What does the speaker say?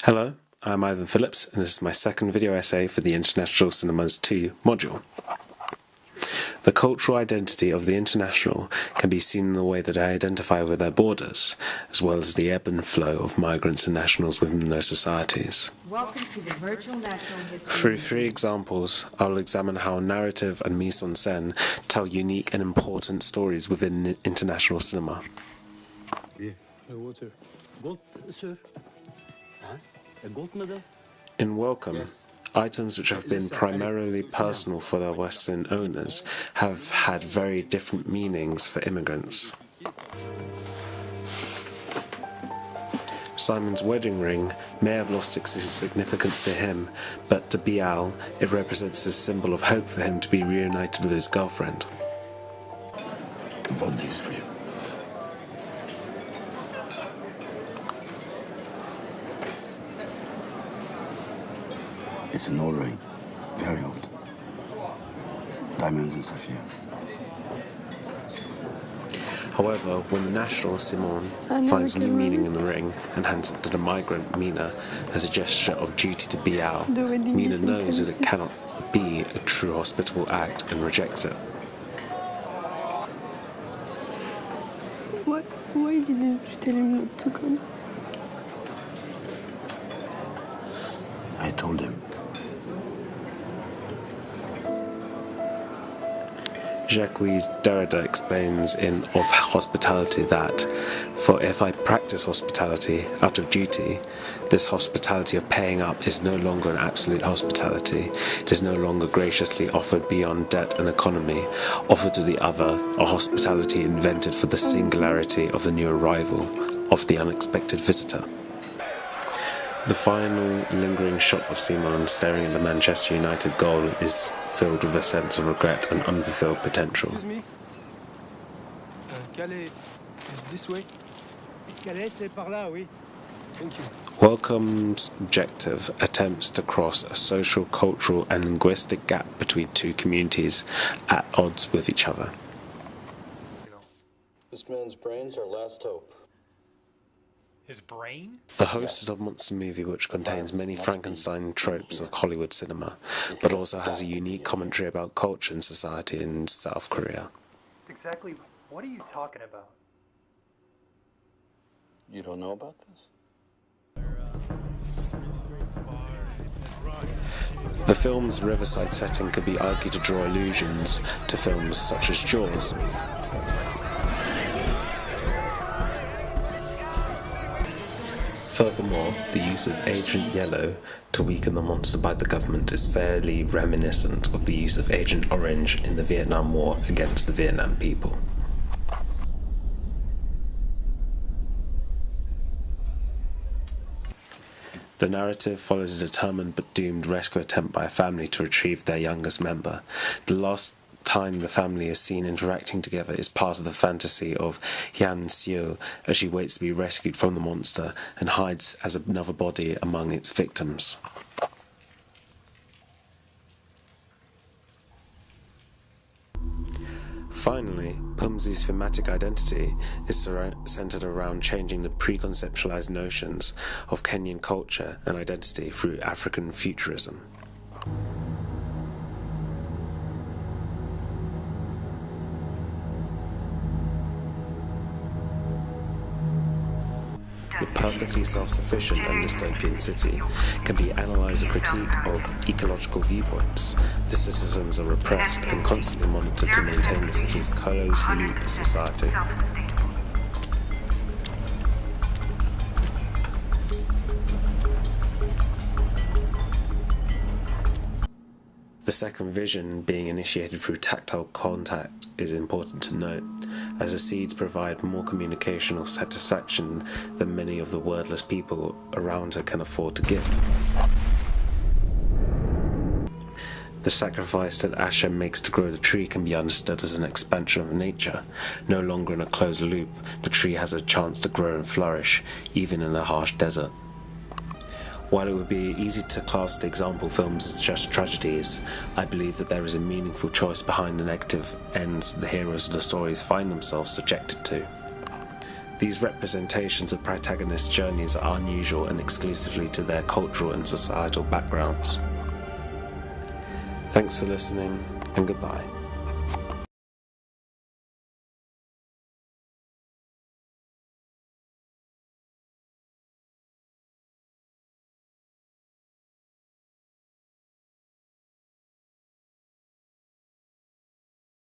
Hello, I'm Ivan Phillips, and this is my second video essay for the International Cinemas 2 module. The cultural identity of the international can be seen in the way that they identify with their borders, as well as the ebb and flow of migrants and nationals within those societies. Welcome to the virtual natural history. Through three examples, I will examine how narrative and mise-en-scène tell unique and important stories within international cinema. Water. Gold, sir. A gold medal? In Welcome, items which have been primarily personal for their Western owners have had very different meanings for immigrants. Simon's wedding ring may have lost its significance to him, but to Bial, it represents a symbol of hope for him to be reunited with his girlfriend. I bought these for you. It's an old ring, very old. Diamonds and sapphire. However, when the national Simon finds new meaning in the ring and hands it to the migrant Mina as a gesture of duty to Bial, Mina knows that it cannot be a true hospitable act and rejects it. Why didn't you tell him not to come? I told him. Jacques Derrida explains in Of Hospitality that, for if I practice hospitality out of duty, this hospitality of paying up is no longer an absolute hospitality. It is no longer graciously offered beyond debt and economy, offered to the other, a hospitality invented for the singularity of the new arrival, of the unexpected visitor. The final lingering shot of Simon staring at the Manchester United goal is filled with a sense of regret and unfulfilled potential. Excuse me? Calais is this way? Calais, c'est par là, oui. Thank you. Welcome's objective attempts to cross a social, cultural and linguistic gap between two communities at odds with each other. This man's brains are last hope. His brain? The host is a monster movie which contains many Frankenstein tropes of Hollywood cinema, but also has a unique commentary about culture and society in South Korea. Exactly what are you talking about? You don't know about this? The film's riverside setting could be argued to draw allusions to films such as Jaws. Furthermore, the use of Agent Yellow to weaken the monster by the government is fairly reminiscent of the use of Agent Orange in the Vietnam War against the Vietnam people. The narrative follows a determined but doomed rescue attempt by a family to retrieve their youngest member. The last time the family is seen interacting together is part of the fantasy of Hyun Seo as she waits to be rescued from the monster and hides as another body among its victims. Finally, Pumzi's thematic identity is centered around changing the preconceptualized notions of Kenyan culture and identity through African futurism. The perfectly self-sufficient and dystopian city can be analysed as a critique of ecological viewpoints. The citizens are repressed and constantly monitored to maintain the city's closed-loop society. The second vision, being initiated through tactile contact, is important to note, as the seeds provide more communicational satisfaction than many of the wordless people around her can afford to give. The sacrifice that Hashem makes to grow the tree can be understood as an expansion of nature. No longer in a closed loop, the tree has a chance to grow and flourish, even in a harsh desert. While it would be easy to class the example films as just tragedies, I believe that there is a meaningful choice behind the negative ends the heroes of the stories find themselves subjected to. These representations of protagonists' journeys are unusual and exclusively to their cultural and societal backgrounds. Thanks for listening, and goodbye.